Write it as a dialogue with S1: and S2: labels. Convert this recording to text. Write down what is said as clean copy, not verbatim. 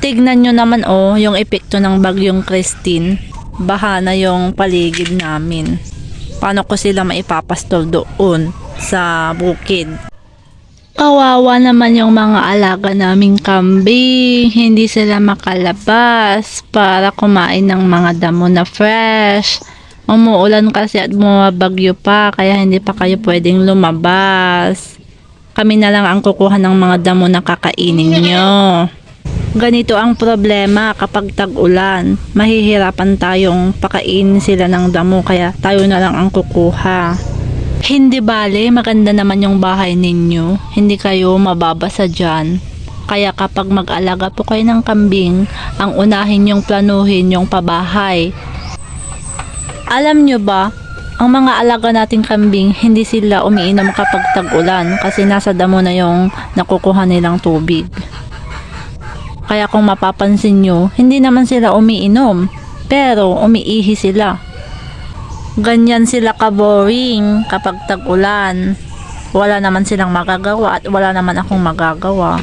S1: Tignan nyo naman yung epekto ng bagyong Christine. Baha na yung paligid namin. Paano ko sila maipapastol doon sa bukid? Kawawa naman yung mga alaga naming kambing. Hindi sila makalabas para kumain ng mga damo na fresh. Umuulan kasi at bumabagyo pa, kaya hindi pa kayo pwedeng lumabas. Kami na lang ang kukuha ng mga damo na kakainin nyo. Ganito ang problema kapag tag-ulan. Mahihirapan tayong pakainin sila ng damo, kaya tayo na lang ang kukuha. Hindi bale, maganda naman yung bahay ninyo. Hindi kayo mababasa dyan. Kaya kapag mag-alaga po kayo ng kambing, ang unahin yung planuhin yung pabahay. Alam nyo ba, ang mga alaga nating kambing, hindi sila umiinom kapag tag-ulan kasi nasa damo na yung nakukuha nilang tubig. Kaya kung mapapansin nyo, hindi naman sila umiinom, pero umiihi sila. Ganyan sila ka-boring kapag tag-ulan. Wala naman silang magagawa at wala naman akong magagawa.